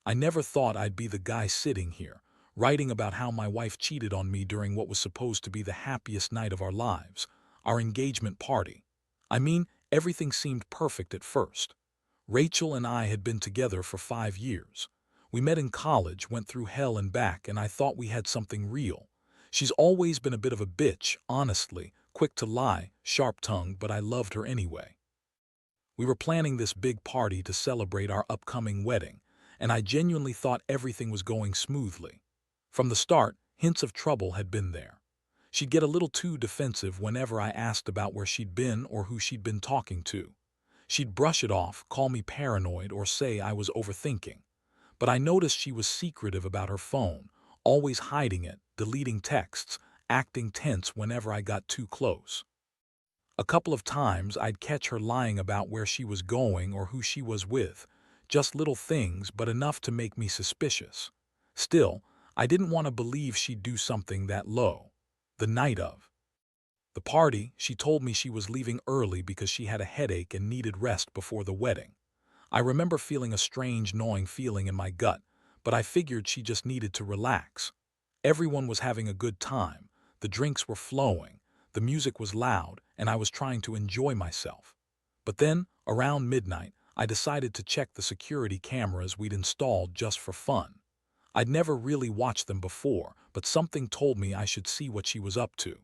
I never thought I'd be the guy sitting here, writing about how my wife cheated on me during what was supposed to be the happiest night of our lives, our engagement party. I mean, everything seemed perfect at first. Rachel and I had been together for 5 years. We met in college, went through hell and back, and I thought we had something real. She's always been a bit of a bitch, honestly, quick to lie, sharp-tongued, but I loved her anyway. We were planning this big party to celebrate our upcoming wedding, and I genuinely thought everything was going smoothly. From the start, hints of trouble had been there. She'd get a little too defensive whenever I asked about where she'd been or who she'd been talking to. She'd brush it off, call me paranoid, or say I was overthinking. But I noticed she was secretive about her phone, always hiding it, deleting texts, acting tense whenever I got too close. A couple of times I'd catch her lying about where she was going or who she was with, just little things but enough to make me suspicious. Still, I didn't want to believe she'd do something that low. The night of the party, she told me she was leaving early because she had a headache and needed rest before the wedding. I remember feeling a strange gnawing feeling in my gut, but I figured she just needed to relax. Everyone was having a good time, the drinks were flowing, the music was loud, and I was trying to enjoy myself. But then, around midnight, I decided to check the security cameras we'd installed just for fun. I'd never really watched them before, but something told me I should see what she was up to.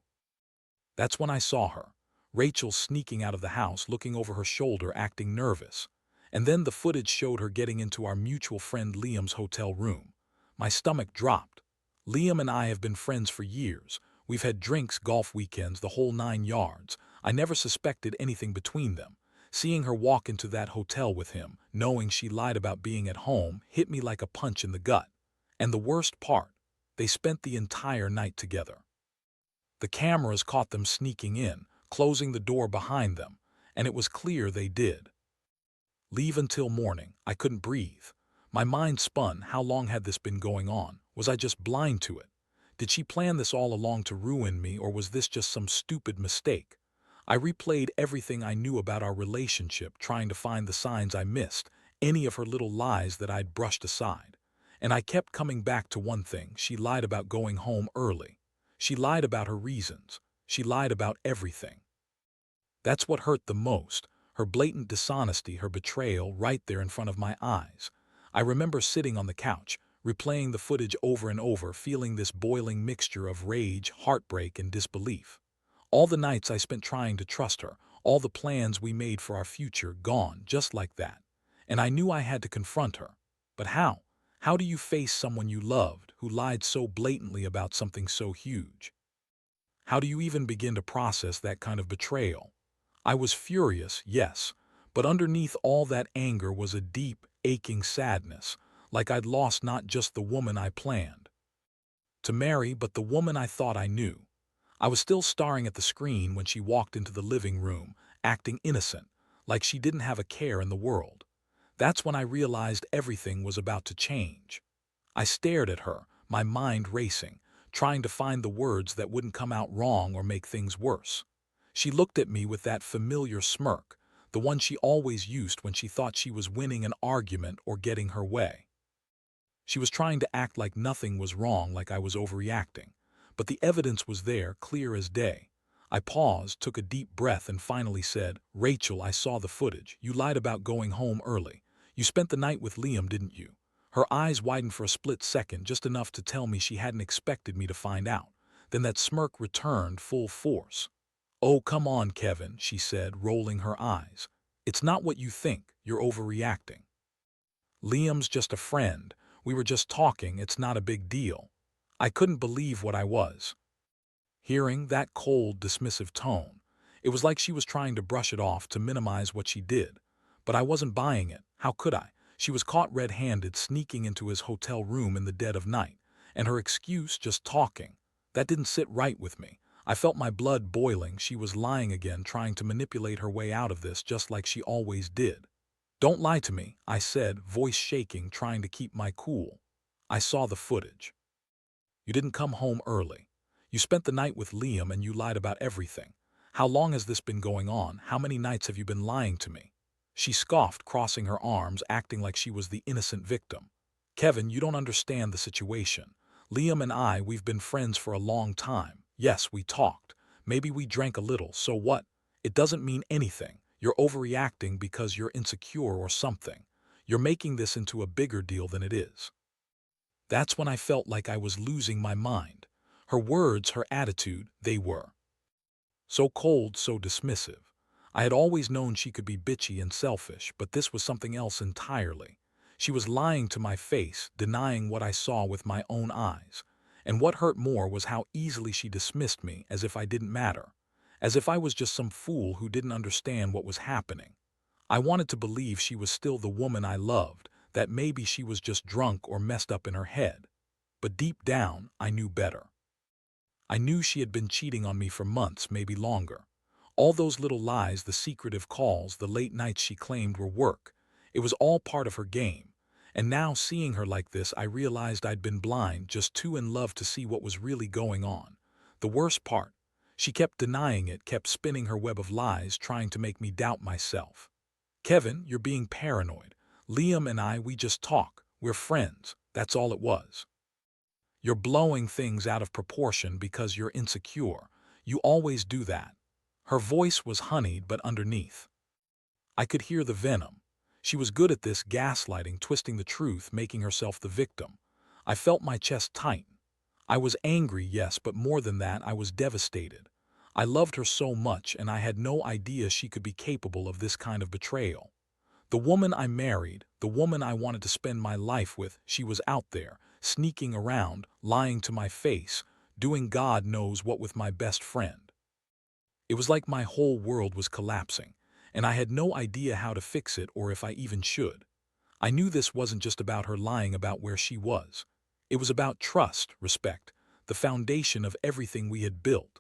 That's when I saw her, Rachel sneaking out of the house, looking over her shoulder, acting nervous. And then the footage showed her getting into our mutual friend Liam's hotel room. My stomach dropped. Liam and I have been friends for years. We've had drinks, golf weekends, the whole 9 yards. I never suspected anything between them. Seeing her walk into that hotel with him, knowing she lied about being at home, hit me like a punch in the gut. And the worst part, they spent the entire night together. The cameras caught them sneaking in, closing the door behind them, and it was clear they did. Leave until morning. I couldn't breathe. My mind spun. How long had this been going on? Was I just blind to it? Did she plan this all along to ruin me, or was this just some stupid mistake? I replayed everything I knew about our relationship, trying to find the signs I missed, any of her little lies that I'd brushed aside. And I kept coming back to one thing: she lied about going home early. She lied about her reasons. She lied about everything. That's what hurt the most, her blatant dishonesty, her betrayal, right there in front of my eyes. I remember sitting on the couch, replaying the footage over and over, feeling this boiling mixture of rage, heartbreak, and disbelief. All the nights I spent trying to trust her, all the plans we made for our future, gone just like that. And I knew I had to confront her. But how? How do you face someone you loved, who lied so blatantly about something so huge? How do you even begin to process that kind of betrayal? I was furious, yes, but underneath all that anger was a deep, aching sadness, like I'd lost not just the woman I planned to marry, but the woman I thought I knew. I was still staring at the screen when she walked into the living room, acting innocent, like she didn't have a care in the world. That's when I realized everything was about to change. I stared at her, my mind racing, trying to find the words that wouldn't come out wrong or make things worse. She looked at me with that familiar smirk, the one she always used when she thought she was winning an argument or getting her way. She was trying to act like nothing was wrong, like I was overreacting. But the evidence was there, clear as day. I paused, took a deep breath, and finally said, "Rachel, I saw the footage. You lied about going home early. You spent the night with Liam, didn't you?" Her eyes widened for a split second, just enough to tell me she hadn't expected me to find out. Then that smirk returned full force. "Oh, come on, Kevin," she said, rolling her eyes. "It's not what you think. You're overreacting. Liam's just a friend. We were just talking. It's not a big deal." I couldn't believe what I was hearing, that cold, dismissive tone. It was like she was trying to brush it off, to minimize what she did. But I wasn't buying it. How could I? She was caught red-handed, sneaking into his hotel room in the dead of night. And her excuse, just talking. That didn't sit right with me. I felt my blood boiling. She was lying again, trying to manipulate her way out of this, just like she always did. "Don't lie to me," I said, voice shaking, trying to keep my cool. "I saw the footage. You didn't come home early. You spent the night with Liam, and you lied about everything. How long has this been going on? How many nights have you been lying to me?" She scoffed, crossing her arms, acting like she was the innocent victim. Kevin, you don't understand the situation. Liam and I, we've been friends for a long time. Yes, we talked. Maybe we drank a little, so what? It doesn't mean anything. You're overreacting because you're insecure or something. You're making this into a bigger deal than it is. That's when I felt like I was losing my mind. Her words, her attitude, they were so cold, so dismissive. I had always known she could be bitchy and selfish, but this was something else entirely. She was lying to my face, denying what I saw with my own eyes. And what hurt more was how easily she dismissed me, as if I didn't matter. As if I was just some fool who didn't understand what was happening. I wanted to believe she was still the woman I loved, that maybe she was just drunk or messed up in her head. But deep down, I knew better. I knew she had been cheating on me for months, maybe longer. All those little lies, the secretive calls, the late nights she claimed were work. It was all part of her game. And now, seeing her like this, I realized I'd been blind, just too in love to see what was really going on. The worst part, she kept denying it, kept spinning her web of lies, trying to make me doubt myself. Kevin, you're being paranoid. Liam and I, we just talk. We're friends. That's all it was. You're blowing things out of proportion because you're insecure. You always do that. Her voice was honeyed, but underneath, I could hear the venom. She was good at this, gaslighting, twisting the truth, making herself the victim. I felt my chest tighten. I was angry, yes, but more than that, I was devastated. I loved her so much, and I had no idea she could be capable of this kind of betrayal. The woman I married, the woman I wanted to spend my life with, she was out there, sneaking around, lying to my face, doing God knows what with my best friend. It was like my whole world was collapsing, and I had no idea how to fix it or if I even should. I knew this wasn't just about her lying about where she was. It was about trust, respect, the foundation of everything we had built.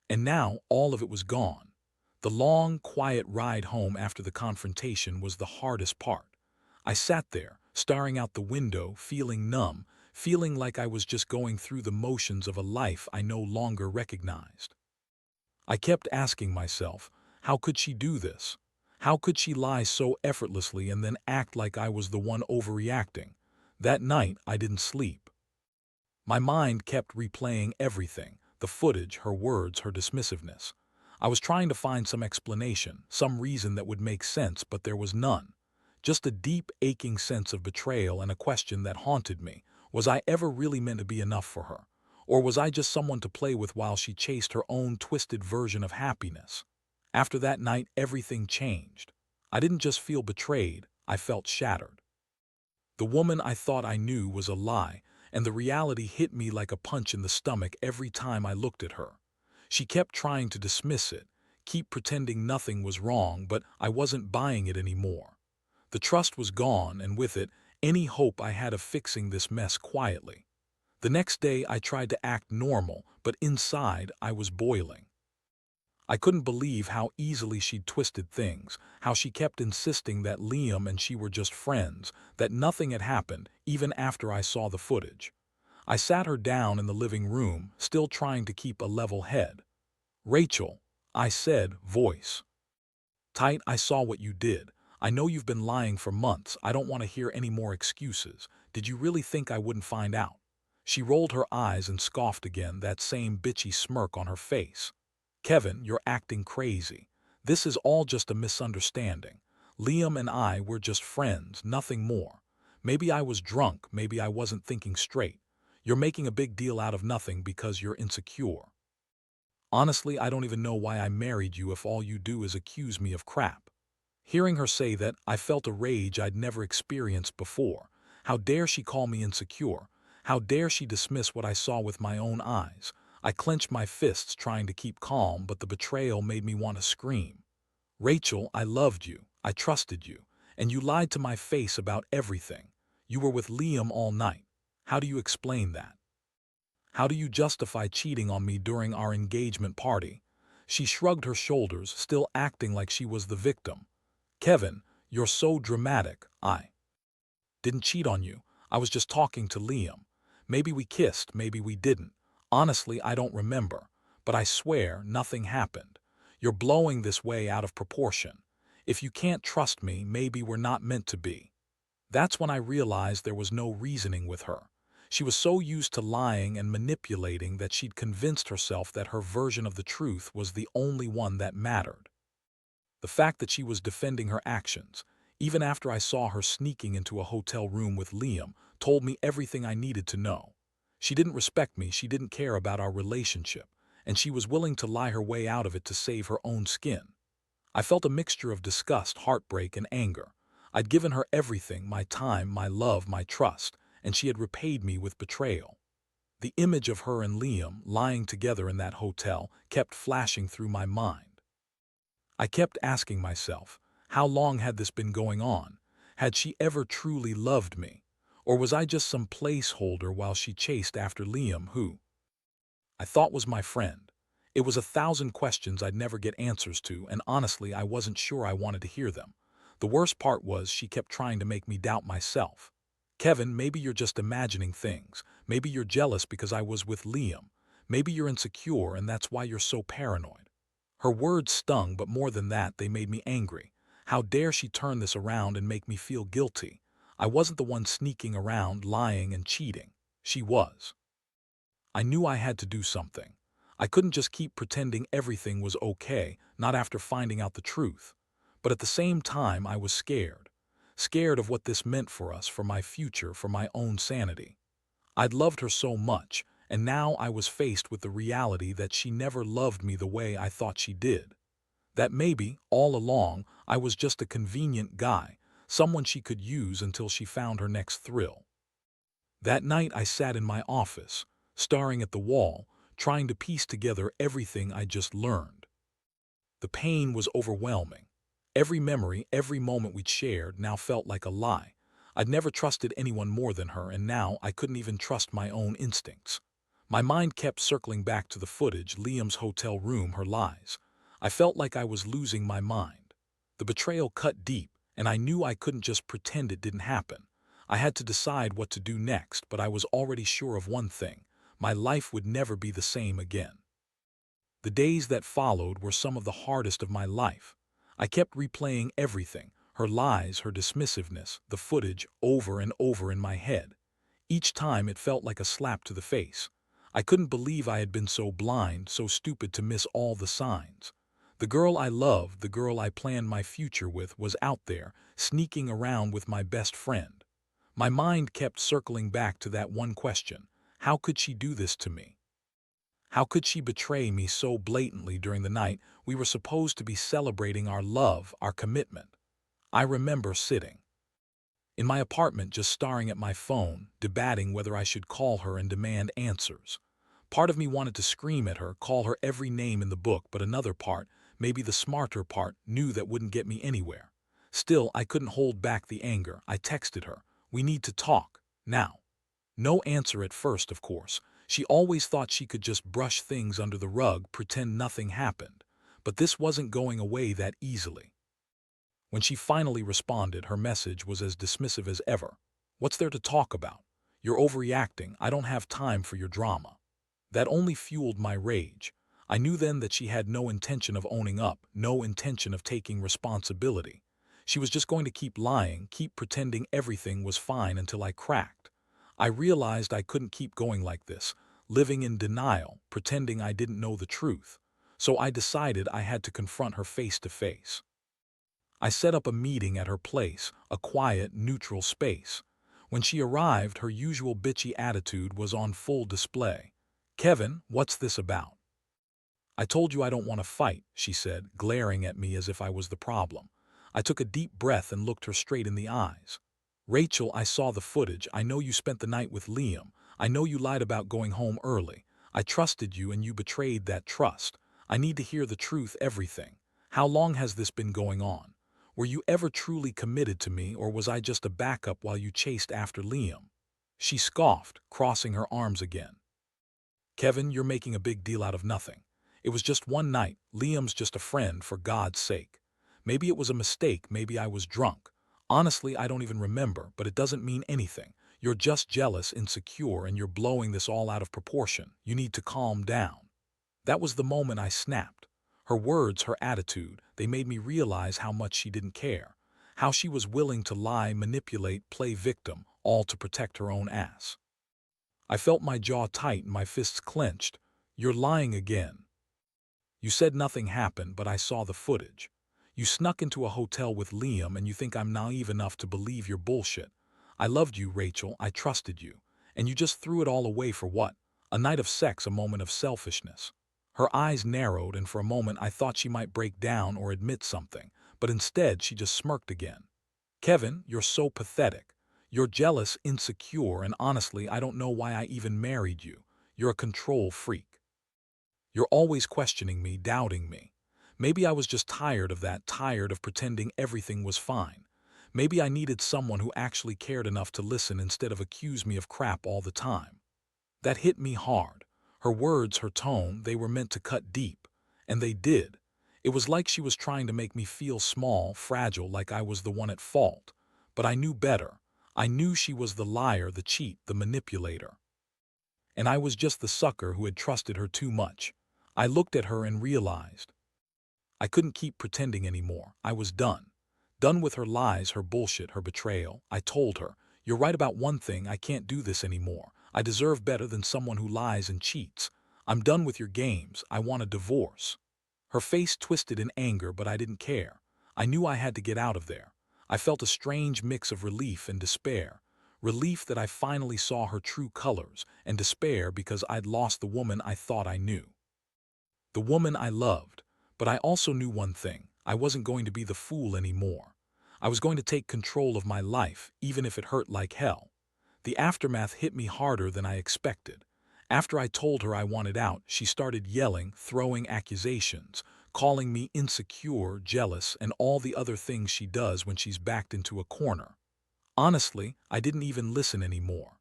And now all of it was gone. The long, quiet ride home after the confrontation was the hardest part. I sat there, staring out the window, feeling numb, feeling like I was just going through the motions of a life I no longer recognized. I kept asking myself, how could she do this? How could she lie so effortlessly and then act like I was the one overreacting? That night, I didn't sleep. My mind kept replaying everything, the footage, her words, her dismissiveness. I was trying to find some explanation, some reason that would make sense, but there was none. Just a deep, aching sense of betrayal and a question that haunted me. Was I ever really meant to be enough for her? Or was I just someone to play with while she chased her own twisted version of happiness? After that night, everything changed. I didn't just feel betrayed, I felt shattered. The woman I thought I knew was a lie, and the reality hit me like a punch in the stomach every time I looked at her. She kept trying to dismiss it, keep pretending nothing was wrong, but I wasn't buying it anymore. The trust was gone, and with it, any hope I had of fixing this mess quietly. The next day I tried to act normal, but inside I was boiling. I couldn't believe how easily she'd twisted things, how she kept insisting that Liam and she were just friends, that nothing had happened, even after I saw the footage. I sat her down in the living room, still trying to keep a level head. "Rachel," I said, voice tight, "I saw what you did. I know you've been lying for months. I don't want to hear any more excuses. Did you really think I wouldn't find out?" She rolled her eyes and scoffed again, that same bitchy smirk on her face. "Kevin, you're acting crazy. This is all just a misunderstanding. Liam and I were just friends, nothing more. Maybe I was drunk, maybe I wasn't thinking straight. You're making a big deal out of nothing because you're insecure. Honestly, I don't even know why I married you if all you do is accuse me of crap." Hearing her say that, I felt a rage I'd never experienced before. How dare she call me insecure? How dare she dismiss what I saw with my own eyes? I clenched my fists trying to keep calm, but the betrayal made me want to scream. "Rachel, I loved you. I trusted you. And you lied to my face about everything. You were with Liam all night. How do you explain that? How do you justify cheating on me during our engagement party?" She shrugged her shoulders, still acting like she was the victim. "Kevin, you're so dramatic. I didn't cheat on you. I was just talking to Liam. Maybe we kissed, maybe we didn't. Honestly, I don't remember. But I swear nothing happened. You're blowing this way out of proportion. If you can't trust me, maybe we're not meant to be." That's when I realized there was no reasoning with her. She was so used to lying and manipulating that she'd convinced herself that her version of the truth was the only one that mattered. The fact that she was defending her actions, even after I saw her sneaking into a hotel room with Liam, told me everything I needed to know. She didn't respect me, she didn't care about our relationship, and she was willing to lie her way out of it to save her own skin. I felt a mixture of disgust, heartbreak, and anger. I'd given her everything, my time, my love, my trust, and she had repaid me with betrayal. The image of her and Liam lying together in that hotel kept flashing through my mind. I kept asking myself, how long had this been going on? Had she ever truly loved me? Or was I just some placeholder while she chased after Liam, who I thought was my friend? It was 1,000 questions I'd never get answers to, and honestly, I wasn't sure I wanted to hear them. The worst part was she kept trying to make me doubt myself. Kevin, maybe you're just imagining things. Maybe you're jealous because I was with Liam. Maybe you're insecure and that's why you're so paranoid. Her words stung, but more than that, they made me angry. How dare she turn this around and make me feel guilty? I wasn't the one sneaking around, lying and cheating. She was. I knew I had to do something. I couldn't just keep pretending everything was okay, not after finding out the truth. But at the same time, I was scared. Scared of what this meant for us, for my future, for my own sanity. I'd loved her so much, and now I was faced with the reality that she never loved me the way I thought she did. That maybe, all along, I was just a convenient guy, someone she could use until she found her next thrill. That night I sat in my office, staring at the wall, trying to piece together everything I just learned. The pain was overwhelming. Every memory, every moment we'd shared now felt like a lie. I'd never trusted anyone more than her, and now I couldn't even trust my own instincts. My mind kept circling back to the footage, Liam's hotel room, her lies. I felt like I was losing my mind. The betrayal cut deep, and I knew I couldn't just pretend it didn't happen. I had to decide what to do next, but I was already sure of one thing: my life would never be the same again. The days that followed were some of the hardest of my life. I kept replaying everything, her lies, her dismissiveness, the footage, over and over in my head. Each time it felt like a slap to the face. I couldn't believe I had been so blind, so stupid to miss all the signs. The girl I loved, the girl I planned my future with, was out there, sneaking around with my best friend. My mind kept circling back to that one question: how could she do this to me? How could she betray me so blatantly during the night we were supposed to be celebrating our love, our commitment? I remember sitting in my apartment just staring at my phone, debating whether I should call her and demand answers. Part of me wanted to scream at her, call her every name in the book, but another part, maybe the smarter part, knew that wouldn't get me anywhere. Still, I couldn't hold back the anger. I texted her, "We need to talk, now." No answer at first, of course. She always thought she could just brush things under the rug, pretend nothing happened. But this wasn't going away that easily. When she finally responded, her message was as dismissive as ever. "What's there to talk about? You're overreacting. I don't have time for your drama." That only fueled my rage. I knew then that she had no intention of owning up, no intention of taking responsibility. She was just going to keep lying, keep pretending everything was fine until I cracked. I realized I couldn't keep going like this, living in denial, pretending I didn't know the truth. So I decided I had to confront her face to face. I set up a meeting at her place, a quiet, neutral space. When she arrived, her usual bitchy attitude was on full display. "Kevin, what's this about?" "I told you I don't want to fight," she said, glaring at me as if I was the problem. I took a deep breath and looked her straight in the eyes. "Rachel, I saw the footage. I know you spent the night with Liam. I know you lied about going home early. I trusted you and you betrayed that trust. I need to hear the truth, everything. How long has this been going on? Were you ever truly committed to me, or was I just a backup while you chased after Liam?" She scoffed, crossing her arms again. "Kevin, you're making a big deal out of nothing. It was just one night. Liam's just a friend, for God's sake. Maybe it was a mistake, maybe I was drunk. Honestly, I don't even remember, but it doesn't mean anything. You're just jealous, insecure, and you're blowing this all out of proportion. You need to calm down." That was the moment I snapped. Her words, her attitude, they made me realize how much she didn't care. how she was willing to lie, manipulate, play victim, all to protect her own ass. I felt my jaw tight and my fists clenched. You're lying again. You said nothing happened, but I saw the footage. You snuck into a hotel with Liam and you think I'm naive enough to believe your bullshit. I loved you, Rachel, I trusted you. And you just threw it all away for what? A night of sex, a moment of selfishness. Her eyes narrowed and for a moment I thought she might break down or admit something, but instead she just smirked again. Kevin, you're so pathetic. You're jealous, insecure, and honestly, I don't know why I even married you. You're a control freak. You're always questioning me, doubting me. Maybe I was just tired of that, tired of pretending everything was fine. Maybe I needed someone who actually cared enough to listen instead of accuse me of crap all the time. That hit me hard. Her words, her tone, they were meant to cut deep. And they did. It was like she was trying to make me feel small, fragile, like I was the one at fault. But I knew better. I knew she was the liar, the cheat, the manipulator. And I was just the sucker who had trusted her too much. I looked at her and realized I couldn't keep pretending anymore. I was done. Done with her lies, her bullshit, her betrayal. I told her, you're right about one thing, I can't do this anymore. I deserve better than someone who lies and cheats. I'm done with your games. I want a divorce. Her face twisted in anger, but I didn't care. I knew I had to get out of there. I felt a strange mix of relief and despair. Relief that I finally saw her true colors, and despair because I'd lost the woman I thought I knew. The woman I loved. But I also knew one thing. I wasn't going to be the fool anymore. I was going to take control of my life, even if it hurt like hell. The aftermath hit me harder than I expected. After I told her I wanted out, she started yelling, throwing accusations, calling me insecure, jealous, and all the other things she does when she's backed into a corner. Honestly, I didn't even listen anymore.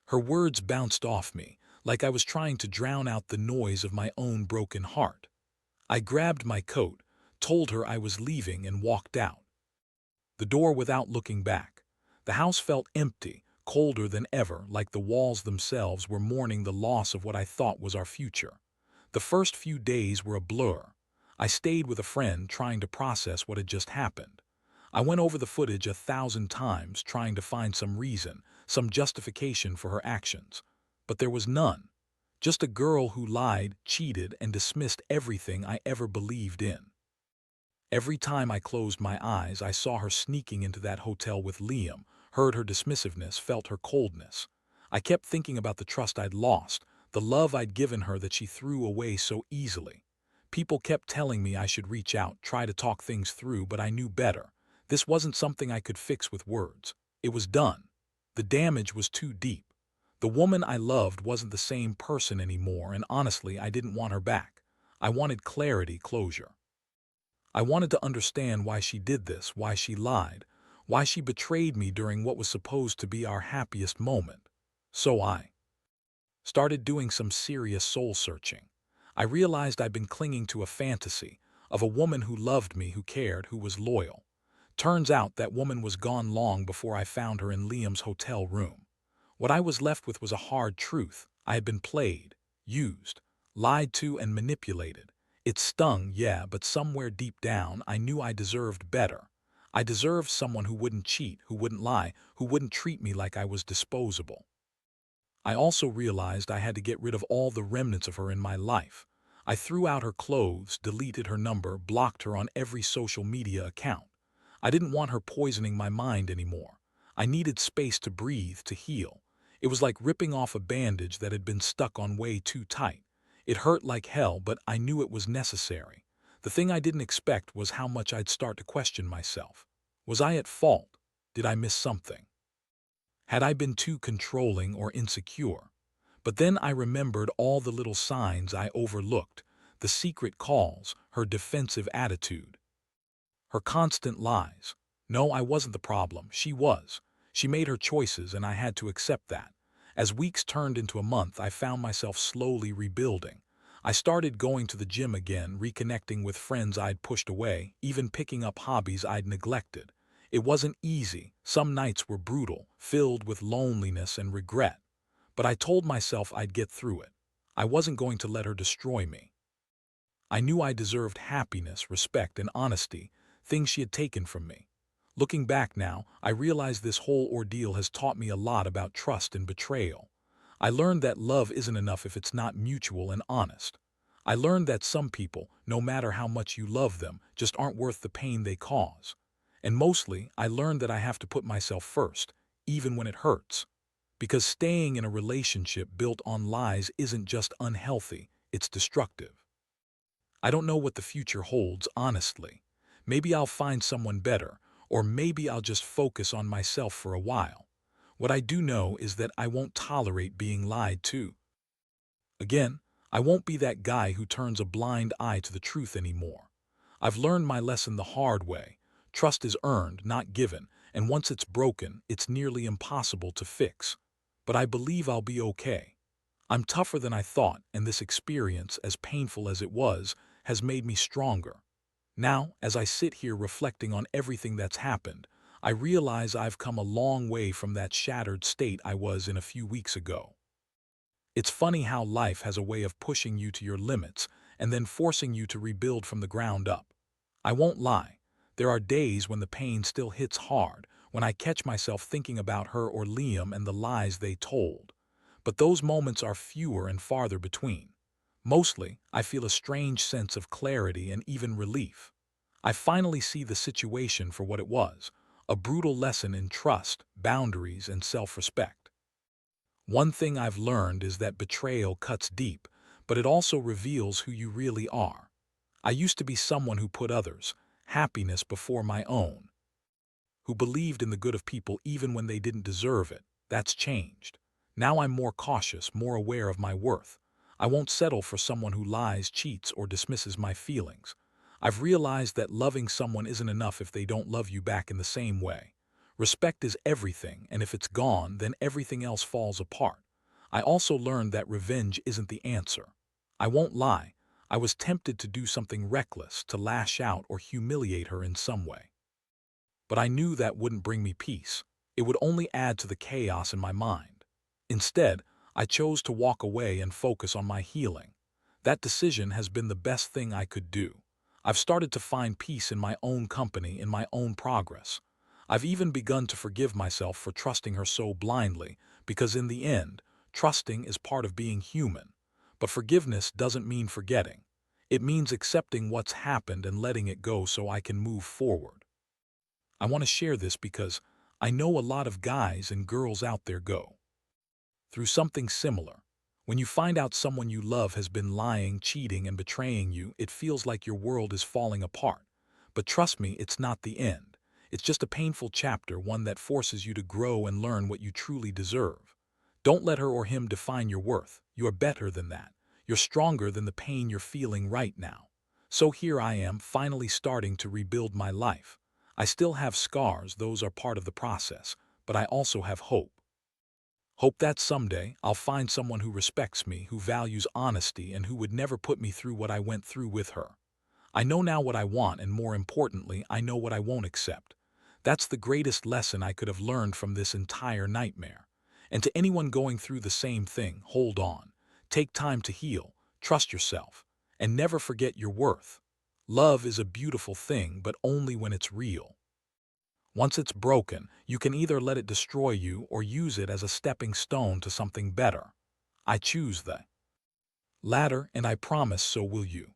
Her words bounced off me, like I was trying to drown out the noise of my own broken heart. I grabbed my coat, told her I was leaving, and walked out. The door without looking back. The house felt empty, colder than ever, like the walls themselves were mourning the loss of what I thought was our future. The first few days were a blur. I stayed with a friend trying to process what had just happened. I went over the footage 1,000 times trying to find some reason, some justification for her actions. But there was none. Just a girl who lied, cheated, and dismissed everything I ever believed in. Every time I closed my eyes, I saw her sneaking into that hotel with Liam, heard her dismissiveness, felt her coldness. I kept thinking about the trust I'd lost, the love I'd given her that she threw away so easily. People kept telling me I should reach out, try to talk things through, but I knew better. This wasn't something I could fix with words. It was done. The damage was too deep. The woman I loved wasn't the same person anymore, and honestly, I didn't want her back. I wanted clarity, closure. I wanted to understand why she did this, why she lied, why she betrayed me during what was supposed to be our happiest moment. So I started doing some serious soul-searching. I realized I'd been clinging to a fantasy of a woman who loved me, who cared, who was loyal. Turns out that woman was gone long before I found her in Liam's hotel room. What I was left with was a hard truth. I had been played, used, lied to, and manipulated. It stung, yeah, but somewhere deep down, I knew I deserved better. I deserved someone who wouldn't cheat, who wouldn't lie, who wouldn't treat me like I was disposable. I also realized I had to get rid of all the remnants of her in my life. I threw out her clothes, deleted her number, blocked her on every social media account. I didn't want her poisoning my mind anymore. I needed space to breathe, to heal. It was like ripping off a bandage that had been stuck on way too tight. It hurt like hell, but I knew it was necessary. The thing I didn't expect was how much I'd start to question myself. Was I at fault? Did I miss something? Had I been too controlling or insecure? But then I remembered all the little signs I overlooked, the secret calls, her defensive attitude, her constant lies. No, I wasn't the problem. She was. She made her choices, and I had to accept that. As weeks turned into a month, I found myself slowly rebuilding. I started going to the gym again, reconnecting with friends I'd pushed away, even picking up hobbies I'd neglected. It wasn't easy. Some nights were brutal, filled with loneliness and regret. But I told myself I'd get through it. I wasn't going to let her destroy me. I knew I deserved happiness, respect, and honesty, things she had taken from me. Looking back now, I realize this whole ordeal has taught me a lot about trust and betrayal. I learned that love isn't enough if it's not mutual and honest. I learned that some people, no matter how much you love them, just aren't worth the pain they cause. And mostly, I learned that I have to put myself first, even when it hurts. Because staying in a relationship built on lies isn't just unhealthy, it's destructive. I don't know what the future holds, honestly. Maybe I'll find someone better, or maybe I'll just focus on myself for a while. What I do know is that I won't tolerate being lied to. Again, I won't be that guy who turns a blind eye to the truth anymore. I've learned my lesson the hard way. Trust is earned, not given, and once it's broken, it's nearly impossible to fix. But I believe I'll be okay. I'm tougher than I thought, and this experience, as painful as it was, has made me stronger. Now, as I sit here reflecting on everything that's happened, I realize I've come a long way from that shattered state I was in a few weeks ago. It's funny how life has a way of pushing you to your limits and then forcing you to rebuild from the ground up. I won't lie. There are days when the pain still hits hard, when I catch myself thinking about her or Liam and the lies they told. But those moments are fewer and farther between. Mostly, I feel a strange sense of clarity and even relief. I finally see the situation for what it was, a brutal lesson in trust, boundaries, and self-respect. One thing I've learned is that betrayal cuts deep, but it also reveals who you really are. I used to be someone who put others' happiness before my own, who believed in the good of people even when they didn't deserve it. That's changed. Now I'm more cautious, more aware of my worth. I won't settle for someone who lies, cheats, or dismisses my feelings. I've realized that loving someone isn't enough if they don't love you back in the same way. Respect is everything, and if it's gone, then everything else falls apart. I also learned that revenge isn't the answer. I won't lie. I was tempted to do something reckless, to lash out or humiliate her in some way. But I knew that wouldn't bring me peace. It would only add to the chaos in my mind. Instead, I chose to walk away and focus on my healing. That decision has been the best thing I could do. I've started to find peace in my own company, in my own progress. I've even begun to forgive myself for trusting her so blindly, because in the end, trusting is part of being human. But forgiveness doesn't mean forgetting. It means accepting what's happened and letting it go so I can move forward. I want to share this because I know a lot of guys and girls out there go through something similar. When you find out someone you love has been lying, cheating, and betraying you, it feels like your world is falling apart. But trust me, it's not the end. It's just a painful chapter, one that forces you to grow and learn what you truly deserve. Don't let her or him define your worth. You are better than that. You're stronger than the pain you're feeling right now. So here I am, finally starting to rebuild my life. I still have scars, those are part of the process, but I also have hope. Hope that someday I'll find someone who respects me, who values honesty, and who would never put me through what I went through with her. I know now what I want, and more importantly, I know what I won't accept. That's the greatest lesson I could have learned from this entire nightmare. And to anyone going through the same thing, hold on. Take time to heal, trust yourself, and never forget your worth. Love is a beautiful thing, but only when it's real. Once it's broken, you can either let it destroy you or use it as a stepping stone to something better. I choose the latter, and I promise so will you.